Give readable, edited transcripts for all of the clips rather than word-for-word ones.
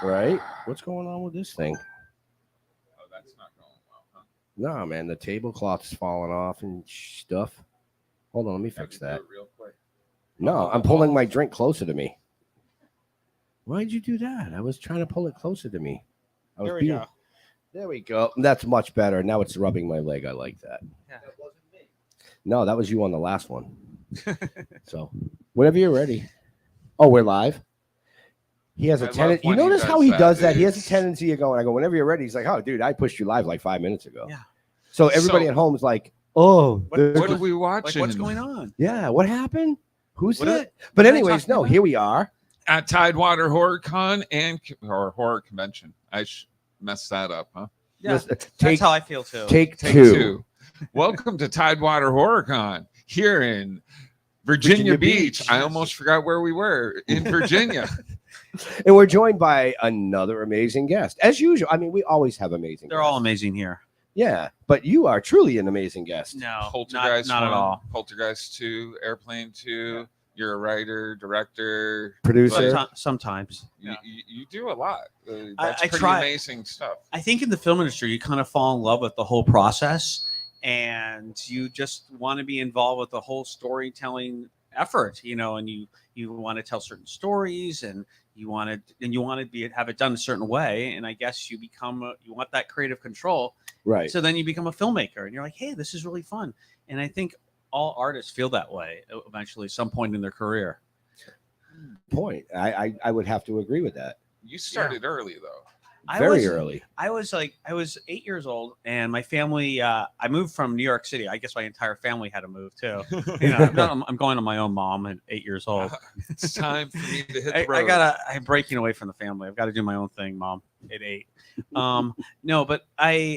Right? What's going on with this thing? Oh, that's not going well, huh? No, man, the tablecloth's falling off and stuff. Hold on, let me Have fix to do that. it real quick. No, I'm pulling my drink closer to me. Why'd you do that? I was trying to pull it closer to me. I was There we go. There we go. That's much better. Now it's rubbing my leg. I like that. Yeah. That wasn't me. No, that was you on the last one. So, whenever you're ready. Oh, we're live. He has a I tendency. love You when he notice does how he that, does that? He dude. has a tendency of going. I go whenever you're ready. He's like, "Oh, dude, I pushed you live like 5 minutes ago." Yeah. So everybody So- at home is like, "Oh, What- there's What a- are we Like, watching? what's going on? yeah, what happened? Who's What are- that?" But what are they anyways, talking no, about? here we are. At Tidewater Horror Con or Horror Convention. I messed that up, huh? Yeah. Listen, That's take how I feel too. take Take two. two. Welcome to Tidewater Horror Con here in Virginia Virginia Beach. Beach. I almost forgot where we were in Virginia. And we're joined by another amazing guest, as usual. I mean, we always have amazing. They're all guests. amazing here. Yeah, but you are truly an amazing guest. No, Poltergeist not at 1, all. Poltergeist 2, Airplane 2. You're a writer, director, Producer. Sometimes. You, Yeah. you do a lot. That's I pretty try. amazing stuff. I think in the film industry, you kind of fall in love with the whole process, and you just want to be involved with the whole storytelling effort, and you want to tell certain stories, and you want to be have it done a certain way, and I guess you want that creative control. Right. So then you become a filmmaker, and you're like, hey, this is really fun, and I think all artists feel that way eventually, some point in their career. Point. I would have to agree with that. You started early, though. Very early. I was 8 years old, and my family. I moved from New York City. I guess my entire family had to move too. I'm going on my own, mom, at 8 years old. It's time for me to hit the road. I'm breaking away from the family. I've got to do my own thing, mom. At 8. No, but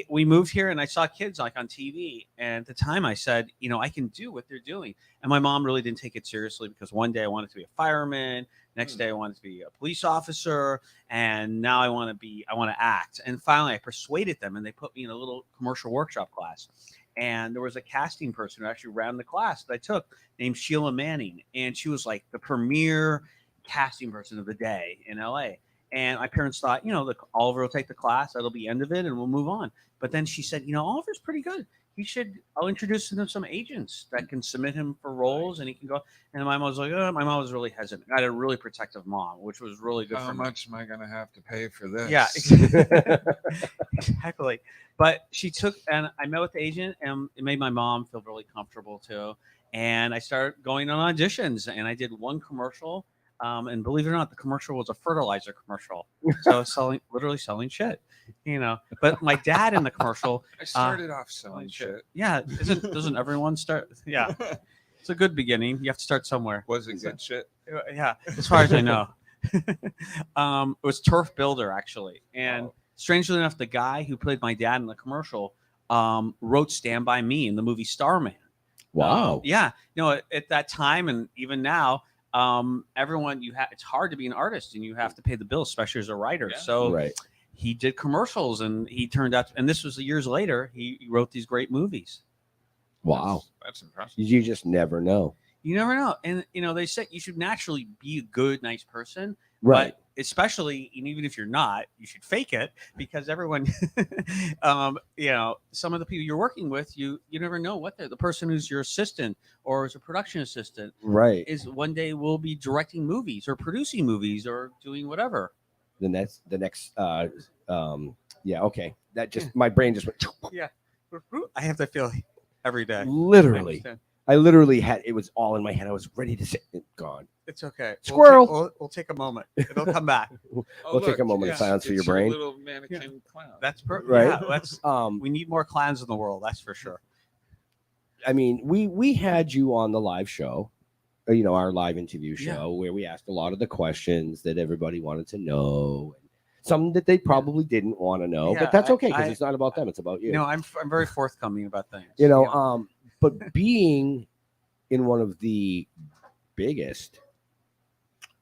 we moved here, and I saw kids like on TV, and at the time I said, I can do what they're doing. And my mom really didn't take it seriously, because one day I wanted to be a fireman, next day I wanted to be a police officer, and now I want to act. And finally I persuaded them, and they put me in a little commercial workshop class. And there was a casting person who actually ran the class that I took, named Sheila Manning, and she was like the premier casting person of the day in LA. And my parents thought, Oliver will take the class, that'll be the end of it, and we'll move on. But then she said, Oliver's pretty good. I'll introduce him to some agents that can submit him for roles, and he can go. And my mom was like, my mom was really hesitant. I had a really protective mom, which was really good How for me. much am I going to have to pay for this? Yeah, exactly. But she took, and I met with the agent, and it made my mom feel really comfortable too. And I started going on auditions, and I did one commercial. And believe it or not, the commercial was a fertilizer commercial. So literally selling shit, But my dad in the commercial, I started off selling shit. yeah, doesn't everyone start? Yeah, it's a good beginning. You have to start somewhere. Was it good shit? Yeah, as far as I know. It was Turf Builder, actually. And strangely enough, the guy who played my dad in the commercial wrote Stand By Me in the movie Starman. Wow. Yeah. At that time, and even now, everyone, it's hard to be an artist, and you have to pay the bills, especially as a writer. Yeah. So Right. he did commercials, and he turned out, and this was years later, he wrote these great movies. Wow. That's impressive. You just never know. You never know. And, they say you should naturally be a good, nice person. Right. But especially, and even if you're not, you should fake it, because everyone, some of the people you're working with, you never know what the person who's your assistant or is a production assistant Right. is one day will be directing movies or producing movies or doing whatever. The next yeah, okay. That just my brain just went Yeah. I have that feeling every day. literally. I literally had it was all in my head. I was ready to say it gone. It's okay. Squirrel. We'll take a moment. It'll come back. We'll take a moment of silence for your It's brain. little mannequin clown. That's perfect. Right. Yeah, that's we need more clowns in the world. That's for sure. I mean, we had you on the live show, our live interview show, where we asked a lot of the questions that everybody wanted to know, and some that they probably didn't want to know, Yeah, but that's okay, because it's not about them; it's about you. I'm very forthcoming about things. But being in one of the biggest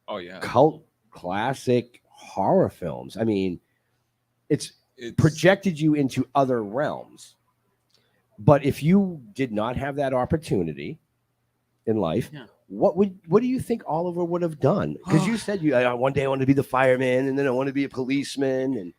Oh yeah. cult classic horror films, I mean, it's It's projected you into other realms. But if you did not have that opportunity in life, what do you think Oliver would have done? Because you said one day I want to be the fireman, and then I want to be a policeman, and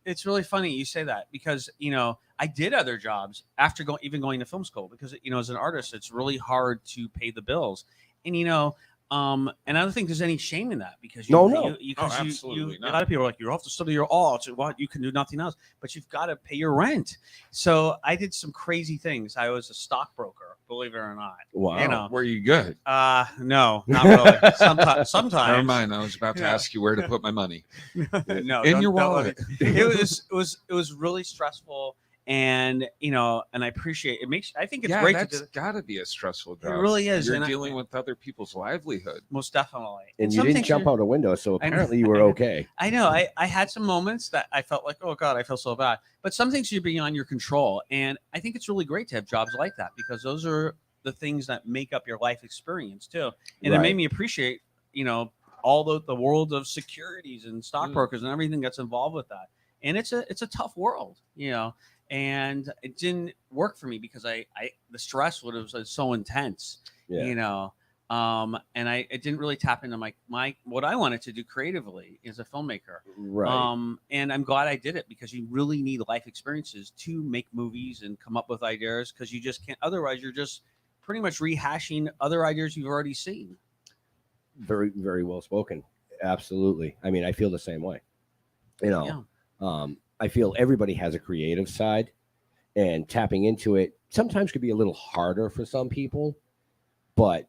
it's really funny you say that, because I did other jobs after even going to film school, because as an artist it's really hard to pay the bills, and and I don't think there's any shame in that, because absolutely not. A lot of people are like, you have to study your art, what, you can do nothing else, but you've got to pay your rent. So I did some crazy things. I was a stockbroker, believe it or not. Wow. Were you good? No, not really. Sometimes. Never mind. I was about to ask you where to put my money. No, in your wallet. It was really stressful. And and I appreciate it. I think it's great. That's got to be a stressful job. It really is. You're dealing with other people's livelihood. Most definitely. And you didn't jump out a window, so apparently you were okay. I know. I had some moments that I felt like, oh God, I feel so bad. But some things are beyond your control, and I think it's really great to have jobs like that, because those are the things that make up your life experience too. And It made me appreciate, all the world of securities and stockbrokers and everything that's involved with that. And it's a tough world, And it didn't work for me because the stress was so intense, and it didn't really tap into my what I wanted to do creatively as a filmmaker. Right. And I'm glad I did it, because you really need life experiences to make movies and come up with ideas, because you just can't. Otherwise, you're just pretty much rehashing other ideas you've already seen. Very, very well spoken. Absolutely. I mean, I feel the same way. I feel everybody has a creative side, and tapping into it sometimes could be a little harder for some people, but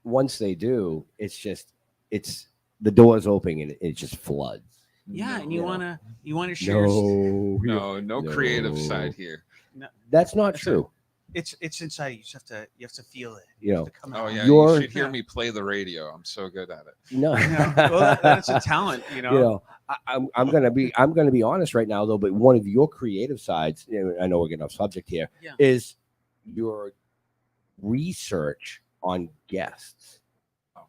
once they do, it's the doors open and it just floods. Yeah. And you want to share. No creative side here. No, that's not true. It's inside you. You have to feel it. You should hear me play the radio. I'm so good at it. No, well, that's a talent. I'm gonna be honest right now though. But one of your creative sides, I know we're getting off subject here, is your research on guests.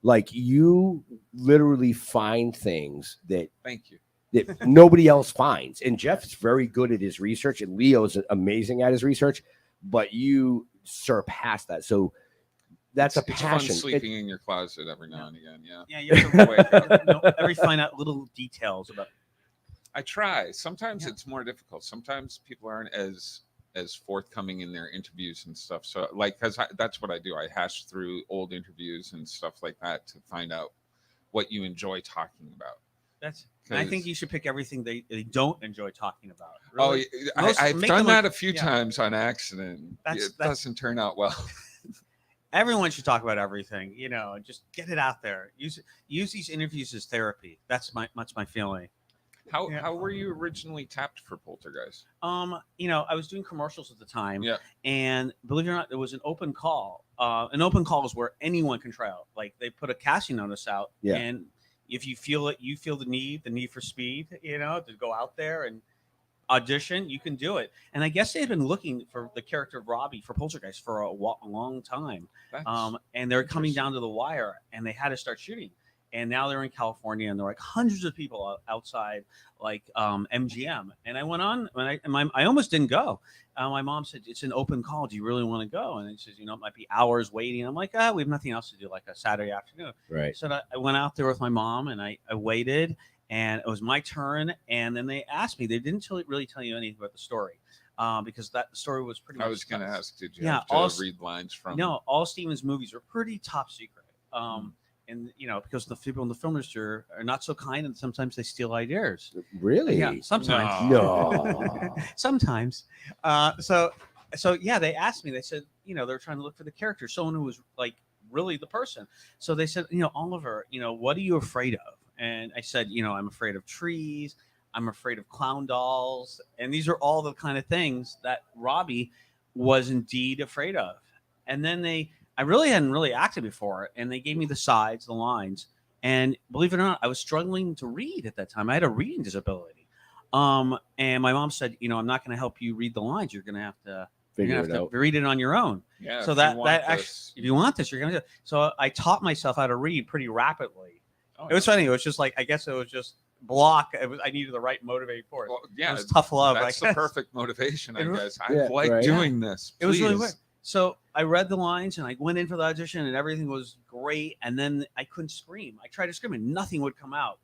Like, you literally find things that nobody else finds. And Jeff's very good at his research, and Leo's amazing at his research. But you surpass that, so that's a passion. It's fun sleeping in your closet every now and again. Yeah. You have to wake up. Every find out little details about. I try. Sometimes it's more difficult. Sometimes people aren't as forthcoming in their interviews and stuff. So, because that's what I do. I hash through old interviews and stuff like that to find out what you enjoy talking about. I think you should pick everything they don't enjoy talking about. Really. I've done that a few times on accident. It doesn't turn out well. Everyone should talk about everything, just get it out there. Use these interviews as therapy. That's my feeling. How were you originally tapped for Poltergeist? I was doing commercials at the time, and believe it or not, there was an open call. An open call is where anyone can try out. Like, they put a casting notice out, and if you feel it, you feel the need for speed, to go out there and audition, you can do it. And I guess they had been looking for the character of Robbie for Poltergeist for a long time. And they're coming down to the wire, and they had to start shooting. And now they're in California, and there are like hundreds of people outside, like MGM. And I went on, and I almost didn't go. My mom said, "It's an open call. Do you really want to go?" And it says, "It might be hours waiting." I'm like, we have nothing else to do, like a Saturday afternoon. Right. So I went out there with my mom, and I waited, and it was my turn. And then they asked me. They didn't really tell you anything about the story, because that story was pretty much. I was going to ask, did you have to read lines from? No, all Steven's movies are pretty top secret. And because the people in the film industry are not so kind, and sometimes they steal ideas. Really? Yeah, sometimes. No. Sometimes. So they asked me. They said, they're trying to look for the character, someone who was like really the person. So they said, Oliver, what are you afraid of? And I said, I'm afraid of trees. I'm afraid of clown dolls, and these are all the kind of things that Robbie was indeed afraid of. And then I really hadn't really acted before, and they gave me the sides, the lines, and believe it or not, I was struggling to read at that time. I had a reading disability, and my mom said, "I'm not going to help you read the lines. You're going to have to read it on your own." Yeah. So if you want this, you're going to do it. So I taught myself how to read pretty rapidly. It was funny. It was just like, I guess it was just block. I needed the right motivating force. Well, yeah, it was tough love. That's the perfect motivation, I guess. I like doing this. Please. It was really weird. So I read the lines and I went in for the audition and everything was great. And then I couldn't scream. I tried to scream and nothing would come out.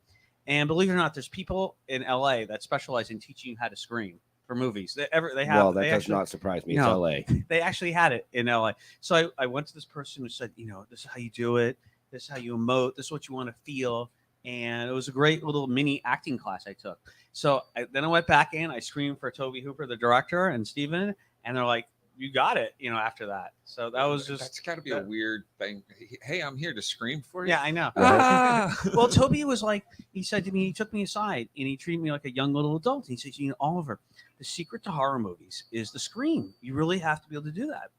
And believe it or not, there's people in LA that specialize in teaching you how to scream for movies. They have. Well, that they does actually, not surprise me. you It's know, LA. They actually had it in LA. So I went to this person who said, this is how you do it. This is how you emote. This is what you want to feel. And it was a great little mini acting class I took. So then I went back in. I screamed for Toby Hooper, the director, and Steven. And they're like, you got it, after that. So that was just. That's got to be a weird thing. Hey, I'm here to scream for you. Yeah, I know. Ah! Well, Toby was like, he said to me, he took me aside and he treated me like a young little adult. He says, Oliver, the secret to horror movies is the scream. You really have to be able to do that,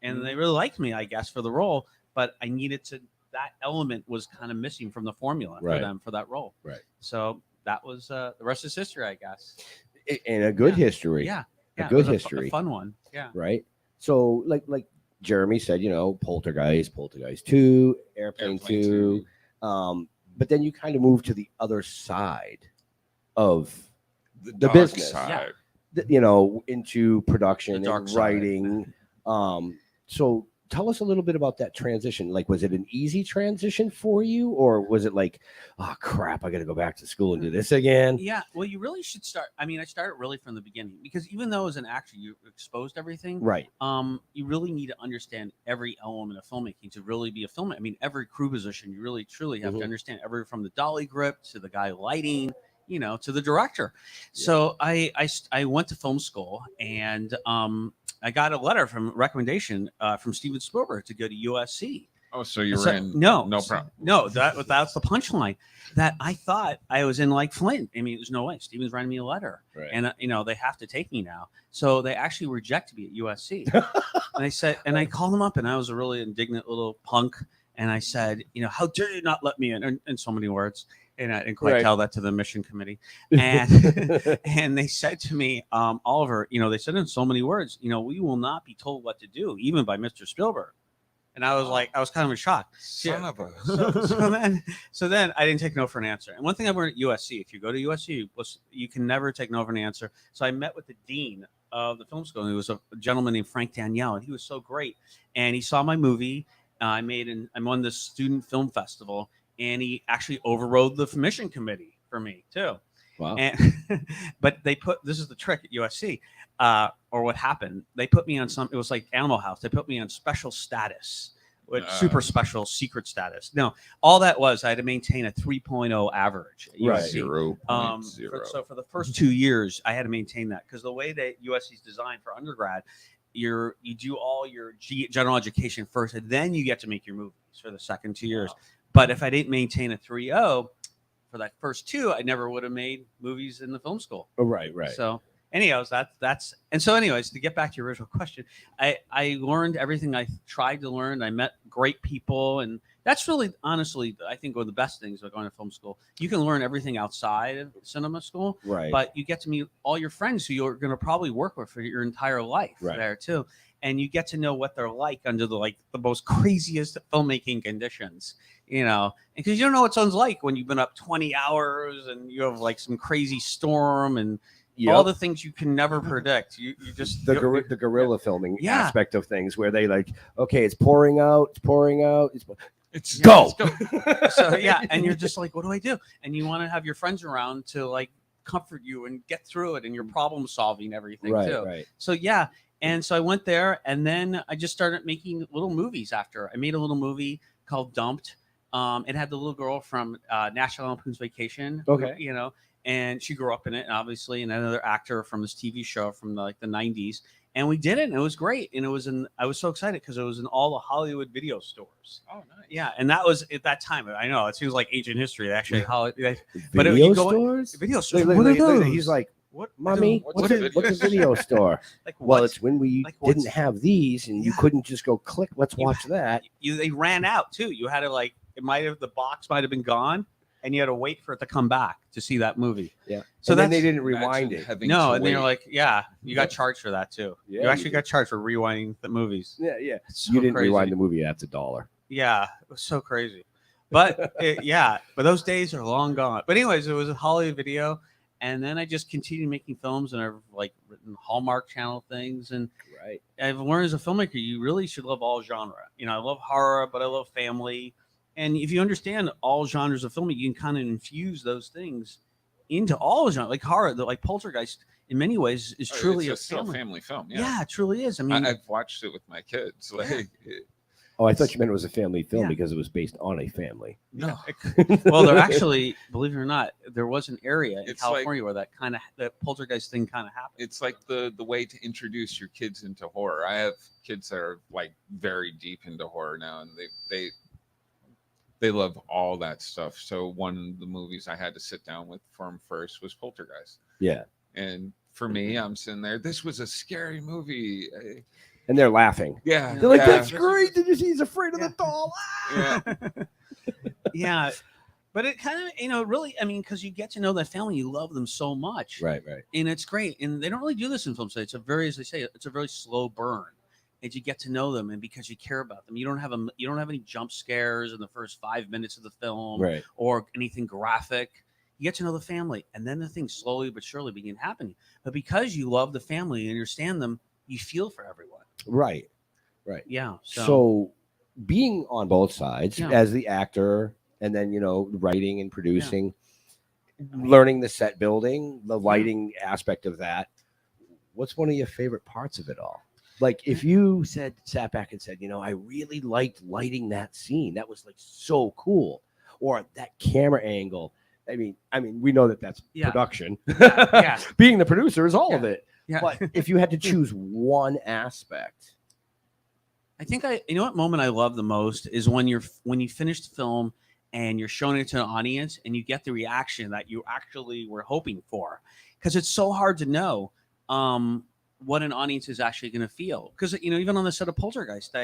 and they really liked me, I guess, for the role, but I needed to, that element was kind of missing from the formula for them for that role. Right. So that was the rest is history, I guess. And a good history. Yeah. A good history. A fun one. Yeah. Right. So like Jeremy said, Poltergeist 2, Airplane 2. But then you kind of move to the other side of the dark business. Side. Into production The dark and side. writing. So tell us a little bit about that transition. Like, was it an easy transition for you, or was it like, oh crap, I got to go back to school and do this again? Yeah, well, you really should start. I mean, I started really from the beginning because even though as an actor you exposed to everything, Right. You really need to understand every element of filmmaking to really be a filmmaker. I mean, every crew position you really truly have to understand, every from the dolly grip to the guy lighting, to the director. Yeah. So I went to film school and I got a letter from recommendation from Steven Spielberg to go to USC. Oh, so you were in? No problem. No, that's the punchline. That I thought I was in like Flint. I mean, there's no way. Steven's writing me a letter, right. And they have to take me now. So they actually rejected me at USC. And I said, and I called them up, and I was a really indignant little punk. And I said, how dare you not let me in so many words. And I didn't quite tell that to the mission committee. And and they said to me, Oliver, they said in so many words, we will not be told what to do, even by Mr. Spielberg. And I was kind of in shock. Son of a. So then I didn't take no for an answer. And one thing I learned at USC, if you go to USC, you can never take no for an answer. So I met with the dean of the film school, and he was a gentleman named Frank Danielle, and he was so great. And he saw my movie. I won the student film festival. And he actually overrode the mission committee for me too. Wow! But this is the trick at USC, or what happened? They put me on it was like Animal House. They put me on special status, with super special secret status. No, all that was I had to maintain a 3.0 average. At right. USC. 0.0. So for the first 2 years, I had to maintain that because the way that USC is designed for undergrad, you do all your general education first, and then you get to make your movies for the second 2 years. Wow. But if I didn't maintain a 3.0 for that first 2, I never would have made movies in the film school. Oh, right. So, anyways, that's and so, anyways, to get back to your original question, I learned everything I tried to learn. I met great people, and that's really, honestly, I think one of the best things about going to film school. You can learn everything outside of cinema school, right? But you get to meet all your friends who you're going to probably work with for your entire life there too. And you get to know what they're like under the most craziest filmmaking conditions, because you don't know what someone's like when you've been up 20 hours and you have some crazy storm and all the things you can never predict. You just the guerrilla filming aspect of things where they okay, it's pouring out, it's go. So and you're just like, what do I do? And you want to have your friends around to comfort you and get through it, and you're problem solving everything too. Right. So and so I went there, and then I just started making little movies after. I made a little movie called Dumped. It had the little girl from National Lampoon's Vacation. Okay. And she grew up in it, obviously, and another actor from this TV show from the 90s. And we did it, and it was great. And I was so excited because it was in all the Hollywood video stores. Oh, nice. Yeah, and that was at that time. I know it seems like ancient history, actually. Video stores? Video stores. What are those? He's like, what, Mommy, what's a video store? Well, it's when we didn't have these, and you couldn't just go click. Let's watch that. They ran out too. You had to the box might have been gone, and you had to wait for it to come back to see that movie. Yeah. So then they didn't rewind it. No, and they're like, you got charged for that too. Yeah, you actually got charged for rewinding the movies. Yeah. So you didn't crazy. rewind the movie. That's $1. Yeah, it was so crazy. But but those days are long gone. But anyways, it was a Hollywood video, And then I just continued making films, and I've like written Hallmark Channel things. And Right. I've learned as a filmmaker, you really should love all genre. I love horror, but I love family. And if you understand all genres of film, you can kind of infuse those things into all genres. Like horror, like Poltergeist, in many ways, is truly it's still a family. family film. Yeah, it truly is. I mean, I've watched it with my kids. Like, Oh, I thought you meant it was a family film Yeah. because it was based on a family. no, well, there actually, believe it or not, there was an area in It's California where that Poltergeist thing kind of happened. it's like the way to introduce your kids into horror. I have kids that are like very deep into horror now, and they love all that stuff. So one of the movies I had to sit down with for them first was Poltergeist. Yeah. And for me, I'm sitting there. This was a scary movie. And they're laughing. Yeah, They're like, yeah. that's great. Did you see he's afraid of the doll? Yeah. Yeah. But it kind of, really, I mean, because you get to know that family, you love them so much. Right. And it's great. And they don't really do this in films. It's a very, as they say, it's a very slow burn. And you get to know them, and because you care about them, you don't have any jump scares in the first 5 minutes of the film, Right. or anything graphic. You get to know the family, and then the things slowly but surely begin happening. But because you love the family and understand them, you feel for everyone. Right. Yeah. So being on both sides Yeah. as the actor, and then, writing and producing, learning the set building, the lighting aspect of that. What's one of your favorite parts of it all? Like if you sat back and said, I really liked lighting that scene. That was like so cool. Or that camera angle. I mean, we know that that's production. Yeah. Being the producer is all of it. Yeah. But if you had to choose one aspect. I think what moment I love the most is when you finish the film and you're showing it to an audience and you get the reaction that you actually were hoping for, because it's so hard to know what an audience is actually going to feel. Because even on the set of Poltergeist,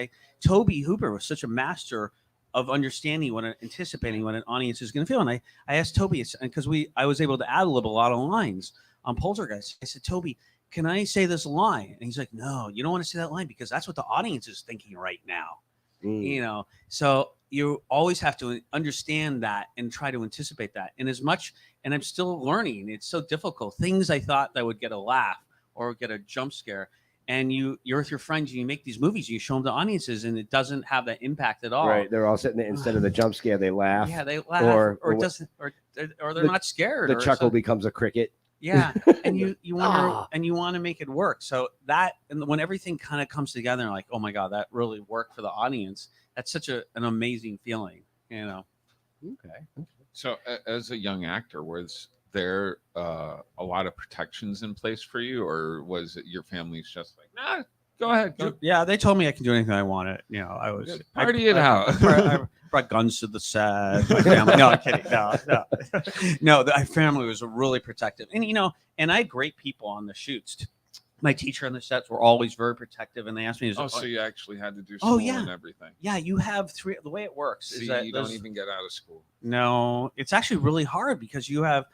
Toby Hooper was such a master of understanding anticipating what an audience is going to feel. And I asked Toby, because I was able to ad-lib a lot of lines on Poltergeist. I said, Toby, can I say this line? And he's like, no, you don't want to say that line because that's what the audience is thinking right now. So you always have to understand that and try to anticipate that. And I'm still learning. It's so difficult. Things I thought that would get a laugh or get a jump scare. And you're with your friends and you make these movies, you show them to audiences, and it doesn't have that impact at all. Right. They're all sitting there, instead of the jump scare, they laugh. Yeah, they laugh, or they're not scared. The chuckle becomes a cricket. Yeah, and you want to make it work. So that, and when everything kind of comes together, and like, oh my god, that really worked for the audience. That's such an amazing feeling, Okay. So as a young actor, was there a lot of protections in place for you, or was it your family's just like, nah, go ahead, go Yeah, they told me I can do anything I wanted. I was party it out. I brought guns to the set. My family, no, I'm kidding. No. My family was really protective, and and I had great people on the shoots. My teacher on the sets were always very protective, and they asked me, so you actually had to do school and everything. Yeah, you have three. The way it works is that you don't even get out of school. No, it's actually really hard because you have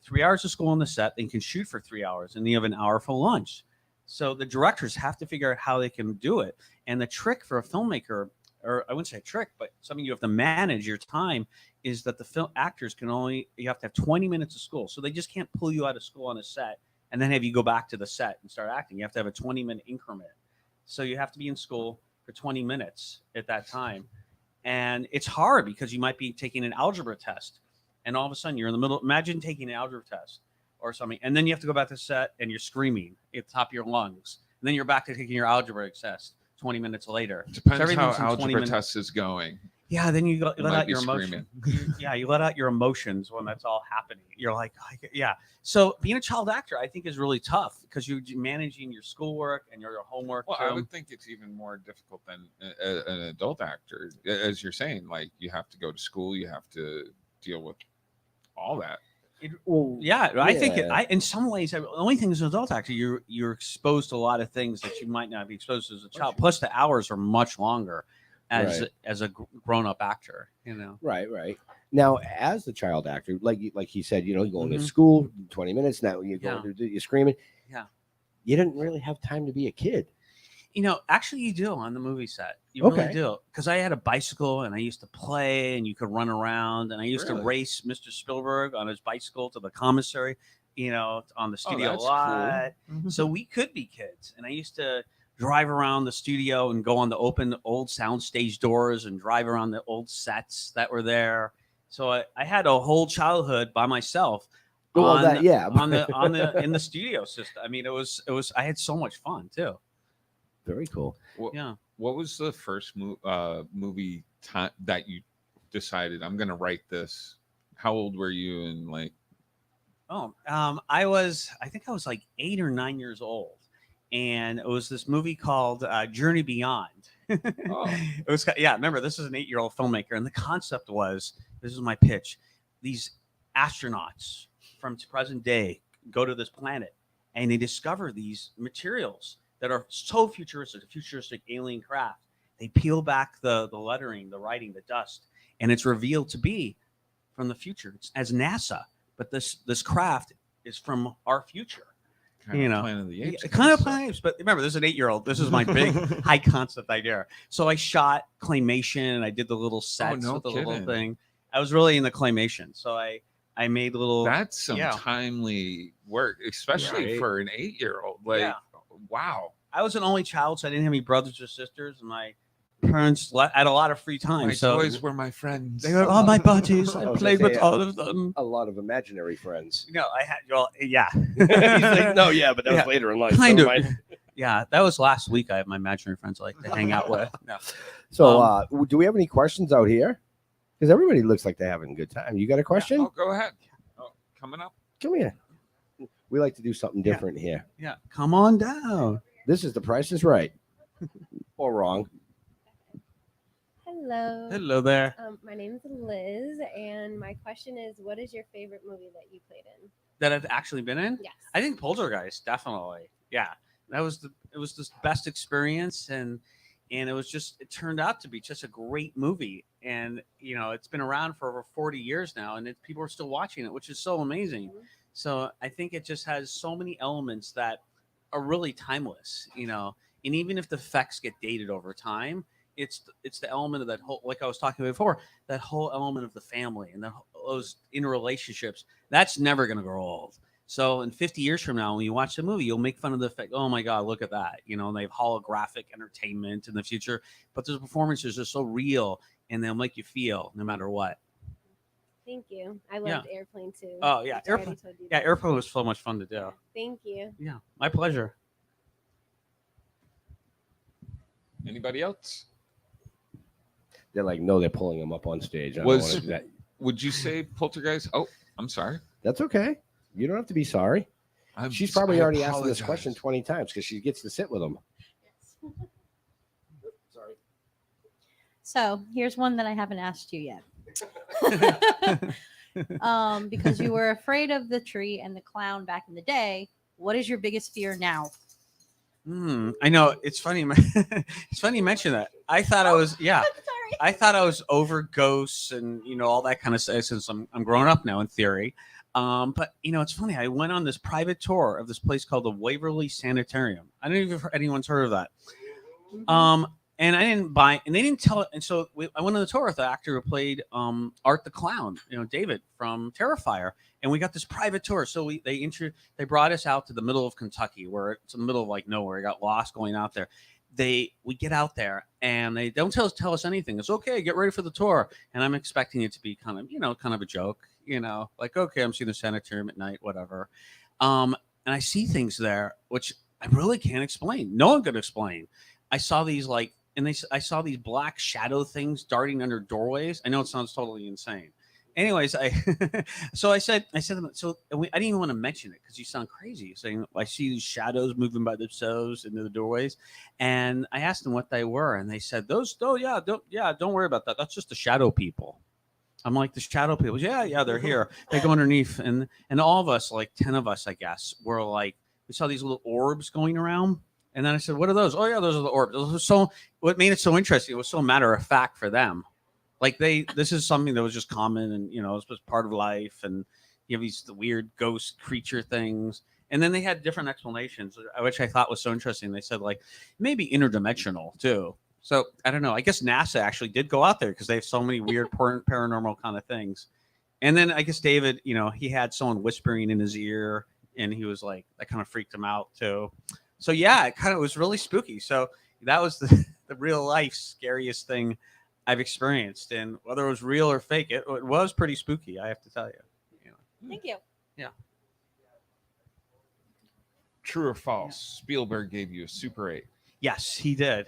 3 hours of school on the set, and you can shoot for 3 hours, and you have an hour for lunch. So the directors have to figure out how they can do it. And the trick for a filmmaker, or I wouldn't say a trick, but something you have to manage your time, is that the film actors you have to have 20 minutes of school. So they just can't pull you out of school on a set and then have you go back to the set and start acting. You have to have a 20-minute increment. So you have to be in school for 20 minutes at that time. And it's hard because you might be taking an algebra test, and all of a sudden you're in the middle. Imagine taking an algebra test or something, and then you have to go back to set and you're screaming at the top of your lungs. And then you're back to taking your algebra test 20 minutes later. Depends how algebra test is going. Yeah, then you let out your screaming. emotion. You let out your emotions when that's all happening. You're like, yeah. So being a child actor, I think, is really tough because you're managing your schoolwork and your homework. Well, I would think it's even more difficult than an adult actor, as you're saying. Like, you have to go to school, you have to deal with all that. I think in some ways, the only thing as an adult actor, you're exposed to a lot of things that you might not be exposed to as a child. Plus, the hours are much longer as a grown-up actor. Right. Now, as the child actor, like he said, you're going to school 20 minutes. Now you're going to you're screaming. Yeah, you didn't really have time to be a kid. Actually, you do on the movie set. You really do. Because I had a bicycle and I used to play, and you could run around, and I used to race Mr. Spielberg on his bicycle to the commissary. on the studio that's lot. cool. So we could be kids. And I used to drive around the studio and go on the open old soundstage doors and drive around the old sets that were there. So I had a whole childhood by myself Well, that, yeah. on the in the studio system. I mean, it was I had so much fun too. Very cool. Yeah. What was the first movie time that you decided I'm going to write this? How old were you? And like, I think I was like 8 or 9 years old, and it was this movie called Journey Beyond. Oh. It was, yeah. Remember, this is an 8-year-old filmmaker, and the concept was, this is my pitch: these astronauts from present day go to this planet, and they discover these materials that are so futuristic alien craft. They peel back the lettering, the writing, the dust, and it's revealed to be from the future. It's as NASA, but this craft is from our future. Planet of the Apes. Kind of Planet of the Apes, but remember, this is an 8-year-old. This is my big high concept idea. So I shot claymation, and I did the little sets with the little thing. I was really into claymation, so I made little. That's some timely work, especially for an 8-year-old. Like, wow. I was an only child, so I didn't have any brothers or sisters, and my parents had a lot of free time. My so toys were my friends. They were all my buddies. I played with all of them. A lot of imaginary friends. I had. Well, yeah. Like, no, yeah, but that was later in life. Kind of. Yeah, that was last week. I have my imaginary friends I like to hang out with. No. So, do we have any questions out here? Because everybody looks like they're having a good time. You got a question? Oh, go ahead. Oh, coming up. Come here. We like to do something different here. Yeah, come on down. This is The Price is Right. Or wrong. Hello. Hello there. My name is Liz, and my question is, what is your favorite movie that you played in? That I've actually been in? Yes. I think Poltergeist, definitely. Yeah, it was the best experience, and it turned out to be just a great movie, and it's been around for over 40 years now, and people are still watching it, which is so amazing. Mm-hmm. So I think it just has so many elements that are really timeless, and even if the effects get dated over time, it's the element of that whole, like I was talking about before, that whole element of the family and those interrelationships, that's never going to grow old. So in 50 years from now, when you watch the movie, you'll make fun of the fact, oh my God, look at that. They have holographic entertainment in the future, but those performances are so real, and they'll make you feel no matter what. Thank you. I loved Airplane too. Oh yeah, Airplane was so much fun to do. Thank you. Yeah, my pleasure. Anybody else? They're like, no, they're pulling them up on stage. Would you say Poltergeist? Oh, I'm sorry. That's okay. You don't have to be sorry. She's probably already asked this question 20 times because she gets to sit with them. Sorry. So here's one that I haven't asked you yet. Because you were afraid of the tree and the clown back in the day. What is your biggest fear now? I know, it's funny. It's funny you mention that. I thought I was I thought I was over ghosts and all that kind of stuff since I'm grown up now in theory. But it's funny. I went on this private tour of this place called the Waverly Sanitarium. I don't even if anyone's heard of that. And I didn't buy, and they didn't tell it. And so I went on the tour with the actor who played Art the Clown, David from Terrifier, and we got this private tour. So they brought us out to the middle of Kentucky, where it's in the middle of like nowhere. I got lost going out there. We get out there and they don't tell us anything. It's okay, get ready for the tour. And I'm expecting it to be kind of a joke, like, okay, I'm seeing the sanitarium at night, whatever. And I see things there which I really can't explain. No one could explain. I saw these I saw these black shadow things darting under doorways. I know it sounds totally insane. Anyways, I said so I didn't even want to mention it because you sound crazy saying I see these shadows moving by themselves into the doorways, and I asked them what they were, and they said don't worry about that. That's just the shadow people. I'm like, the shadow people? Yeah, they're here. They go underneath, and all of us, like 10 of us, I guess, were like, we saw these little orbs going around. And then I said, what are those? Oh, yeah, those are the orbs. So what made it so interesting, it was so matter of fact for them. Like this is something that was just common and, it was just part of life. And you have these weird ghost creature things. And then they had different explanations, which I thought was so interesting. They said, like, maybe interdimensional, too. So I don't know. I guess NASA actually did go out there because they have so many weird paranormal kind of things. And then I guess David, he had someone whispering in his ear, and he was like, that kind of freaked him out too. So yeah, it kind of was really spooky. So that was the real life scariest thing I've experienced, and whether it was real or fake, it was pretty spooky. I have to tell you. Thank you. True or false? Spielberg gave you a Super 8. Yes, he did.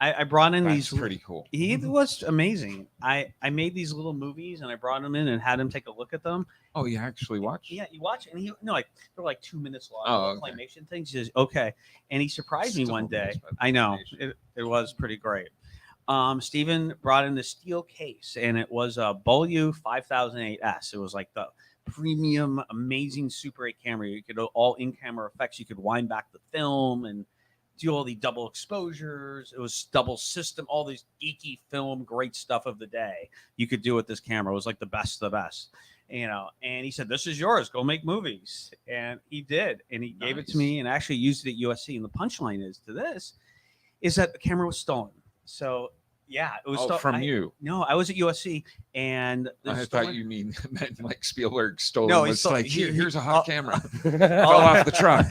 I brought in That's these. pretty cool. He was amazing. I made these little movies, and I brought him in and had him take a look at them. Oh, you actually watched? Yeah, you watch it, and they're like 2 minutes long. Oh, little okay. claymation things. He says, okay, and he surprised me Still one day. amazed by the I know claymation. it was pretty great. Steven brought in the steel case, and it was a Beaulieu 5008S. It was like the premium, amazing Super 8 camera. You could do all in-camera effects. You could wind back the film and do all the double exposures. It was double system, all these geeky film, great stuff of the day you could do with this camera. It was like the best of the best, and he said, this is yours, go make movies. And he did, and he gave it to me, and I actually used it at USC. And the punchline is that the camera was stolen. So yeah, it was from you. No, I was at USC, and I thought you meant like Spielberg stole No, it. he Was stole- like, he- here's a he- hot oh. camera. Fell off the truck.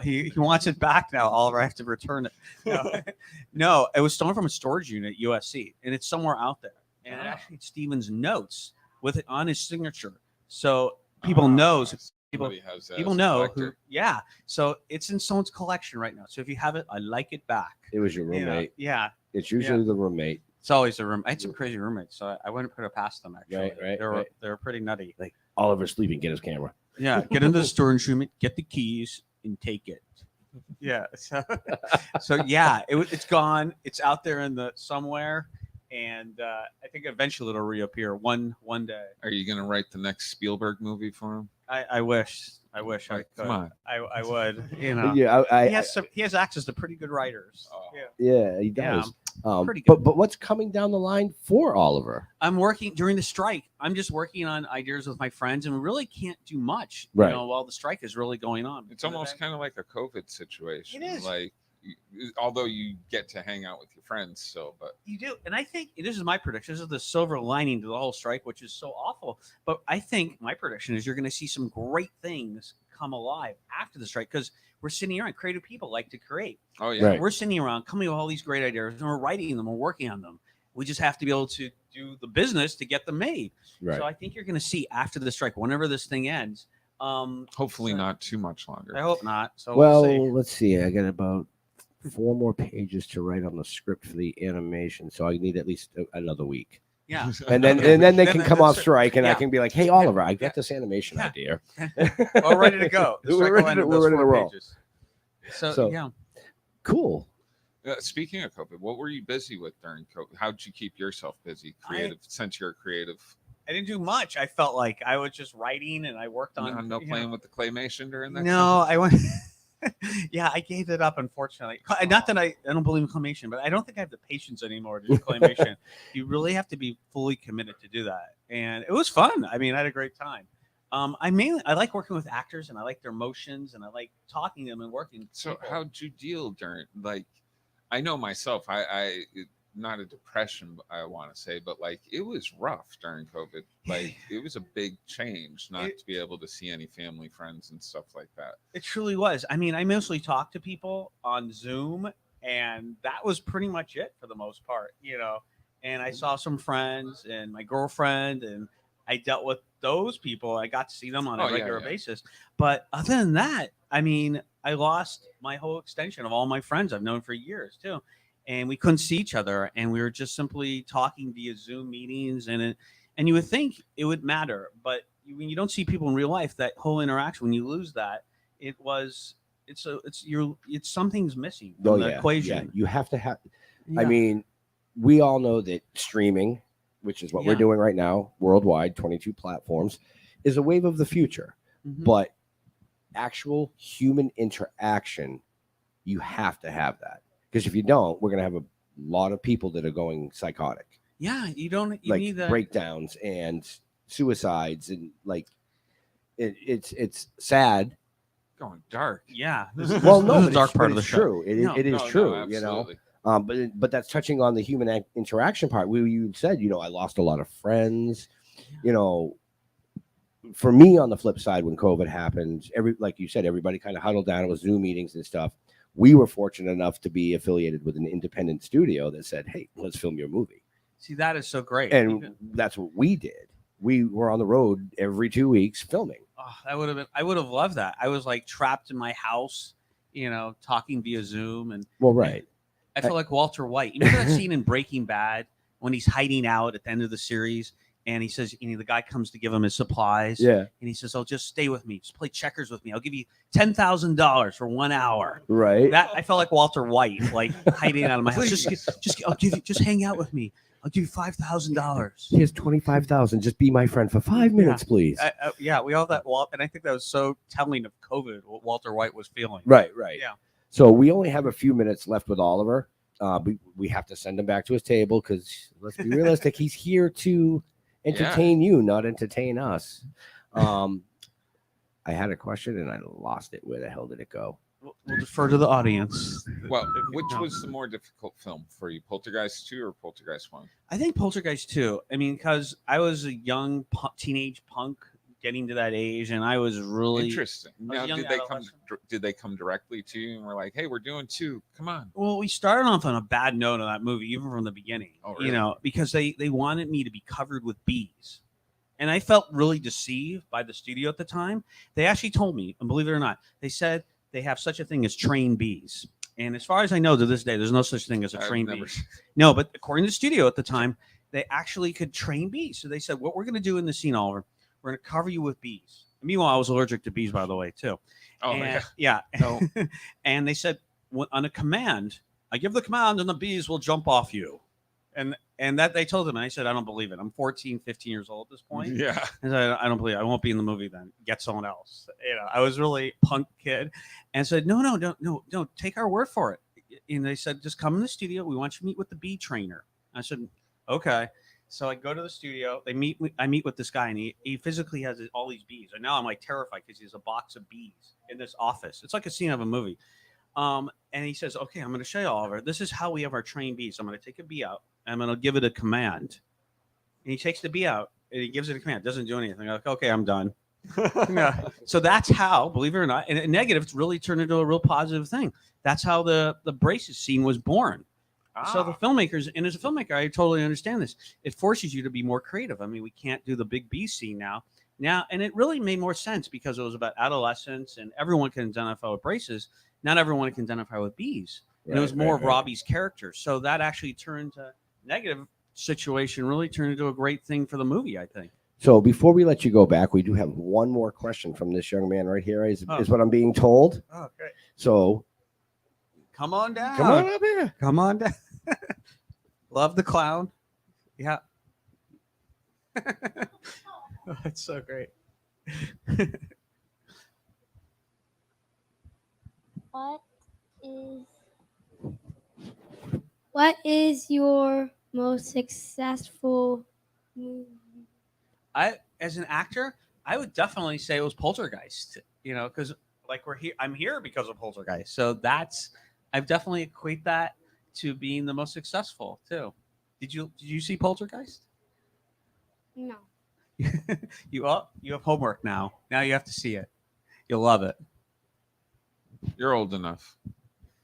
he wants it back now, Oliver. I have to return it. No, it was stolen from a storage unit at USC, and it's somewhere out there. And it Ah. actually had Steven's notes with it on his signature, so people knows. Somebody has that People as a know collector. yeah. So it's in someone's collection right now. So if you have it, I like it back. It was your roommate. Yeah. It's usually the roommate. It's always a room. I had some crazy roommates, so I wouldn't put it past them. Actually, Right, they were pretty nutty. Like Oliver's sleeping, get his camera. Yeah, get into the storage unit, get the keys, and take it. Yeah. So yeah, it's gone. It's out there in the somewhere, and I think eventually it'll reappear one day. Are you going to write the next Spielberg movie for him? I wish I could. Come on. I would. Yeah, He has access to pretty good writers. Oh. yeah, he does. pretty good. But what's coming down the line for Oliver? I'm working during the strike. I'm just working on ideas with my friends, and we really can't do much, Right. while the strike is really going on. It's almost kind of like a COVID situation. It is. Like, although you get to hang out with your friends still, but You do. And I think this is my prediction. This is the silver lining to the whole strike, which is so awful. But I think my prediction is you're going to see some great things come alive after the strike, because we're sitting around. Creative people like to create. oh yeah, Right. We're sitting around coming up with all these great ideas, and we're writing them, we're working on them. We just have to be able to do the business to get them made. Right. So I think you're going to see after the strike, whenever this thing ends. hopefully not too much longer. I hope not. So Well, we'll see. let's see. I got about 4 more pages to write on the script for the animation, so I need at least another week. Yeah. And then they Then can the- come off strike, and I yeah. can be like, "Hey, Oliver, I got Yeah. this animation Yeah. idea. We're ready to go. The We're strike will ready end to- with we're those ready to 4 roll. pages. So So- yeah. Cool." Speaking of COVID, what were you busy with during COVID? How'd you keep yourself busy? Creative, since you're creative. I didn't do much. I felt like I was just writing, and I worked on No playing with the claymation during that. No, I went. Yeah, I gave it up, unfortunately. Not that I don't believe in claymation, but I don't think I have the patience anymore to do claymation. You really have to be fully committed to do that, and it was fun. I mean, I had a great time. I like working with actors, and I like their emotions, and I like talking to them and working. with So people. how'd you deal during, like, I know myself, I not a depression, I want to say, but like it was rough during COVID. Like it was a big change not to be able to see any family, friends, and stuff like that. It truly was. I mean, I mostly talked to people on Zoom, and that was pretty much it for the most part, And I saw some friends and my girlfriend, and I dealt with those people. I got to see them on a Oh, yeah, regular yeah. basis. But other than that, I mean, I lost my whole extension of all my friends I've known for years too. And we couldn't see each other, and we were just simply talking via Zoom meetings. And you would think it would matter, but when you don't see people in real life, that whole interaction, when you lose that, it's something's missing from the equation. Yeah. You have to have. Yeah. I mean, we all know that streaming, which is what we're Yeah. doing right now, worldwide, 22 platforms, is a wave of the future. Mhm. But actual human interaction, you have to have that. Because if you don't, we're going to have a lot of people that are going psychotic, Yeah, you like need that. breakdowns and suicides, and like it's sad. Going dark. Yeah. Well, no, this is but the dark it's, part but of the it's show. true. It is No, true. absolutely. But that's touching on the human interaction part. You said, I lost a lot of friends. for me, on the flip side, when COVID happened, like you said, everybody kind of huddled down. It was Zoom meetings and stuff. We were fortunate enough to be affiliated with an independent studio that said, "Hey, let's film your movie." See, that is so great. And that's what we did. We were on the road every 2 weeks filming. Oh, that would have been. I would have loved that. I was like trapped in my house, talking via Zoom, and Well, right. I felt like Walter White. You remember that scene in Breaking Bad when he's hiding out at the end of the series, and he says, the guy comes to give him his supplies, Yeah. and he says, "Oh, just stay with me, just play checkers with me. I'll give you $10,000 for 1 hour." Right. That I felt like Walter White, like hiding out of my house. Just hang out with me. I'll give you $5,000. Here's 25,000. Just be my friend for 5 minutes, please. Yeah, we all that. And I think that was so telling of COVID. What Walter White was feeling. Right. Yeah. So we only have a few minutes left with Oliver. We have to send him back to his table because let's be realistic. He's here to entertain you, not entertain us. I had a question and I lost it. Where the hell did it go? We'll defer to the audience. Well, which was the more difficult film for you, Poltergeist 2 or Poltergeist 1? I think Poltergeist 2. I mean, because I was a young teenage punk getting to that age, and I was really Interesting. Now, did they come directly to you and were like, "Hey, we're doing 2. Come on." Well, we started off on a bad note on that movie, even from the beginning. Oh, really? Because they wanted me to be covered with bees. And I felt really deceived by the studio at the time. They actually told me, and believe it or not, they said they have such a thing as trained bees. And as far as I know to this day, there's no such thing as a trained bee. No, but according to the studio at the time, they actually could train bees. So they said, what we're going to do in the scene, Oliver, we're going to cover you with bees. And meanwhile, I was allergic to bees, by the way, too. Oh, and, yeah. No. And they said, on a command, I give the command and the bees will jump off you. And that they told them, and I said, I don't believe it. I'm 14, 15 years old at this point. Yeah. And I don't believe it. I won't be in the movie then. Get someone else. I was really punk kid. And said, no, take our word for it. And they said, just come in the studio. We want you to meet with the bee trainer. I said, okay. So I go to the studio. I meet with this guy, and he physically has all these bees. And now I'm like terrified because he has a box of bees in this office. It's like a scene of a movie. And he says, okay, I'm going to show you, Oliver. This is how we have our trained bees. I'm going to take a bee out. I'm going to give it a command. And he takes the bee out and he gives it a command. Doesn't do anything. I'm like, okay, I'm done. Yeah. So that's how, believe it or not, and a negative, it's really turned into a real positive thing. That's how the braces scene was born. So the filmmakers, and as a filmmaker, I totally understand this. It forces you to be more creative. I mean, we can't do the big bee scene now, and it really made more sense because it was about adolescence and everyone can identify with braces. Not everyone can identify with bees. And it was more of Robbie's character. So that actually turned to negative situation, really turned into a great thing for the movie, I think. So before we let you go back, we do have one more question from this young man right here, is what I'm being told. Oh, great. So come on down. Come on up here. Come on down. Love the clown. Yeah. Oh, it's so great. What is your most successful movie? As an actor, I would definitely say it was Poltergeist. Because like I'm here because of Poltergeist. So I've definitely equate that to being the most successful too. Did you see Poltergeist? No. You have homework now. Now you have to see it. You'll love it. You're old enough.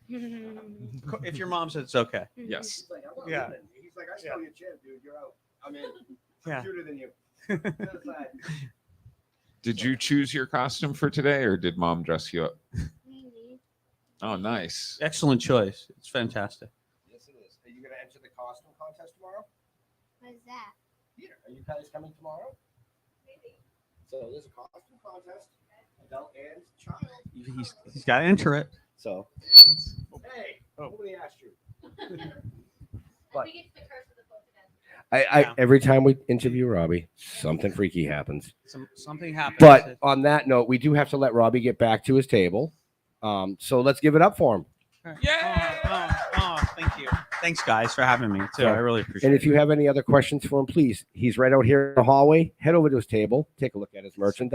If your mom said it's okay. Yes. Yeah. He's like, I saw your chin, dude. You're out. I'm in. I'm cuter than you. Did you choose your costume for today, or did mom dress you up? Maybe. Oh, nice. Excellent choice. It's fantastic. Yes, it is. Are you going to enter the costume contest tomorrow? What is that? Here. Are you guys coming tomorrow? Maybe. So there's a costume contest, adult and child. He's got to enter it. So, hey, nobody asked you. But every time we interview Robbie, something freaky happens. Something happens. But on that note, we do have to let Robbie get back to his table. So let's give it up for him. Yeah. Oh, thank you. Thanks, guys, for having me too. I really appreciate it. And if you have any other questions for him, please, he's right out here in the hallway. Head over to his table, take a look at his merchandise.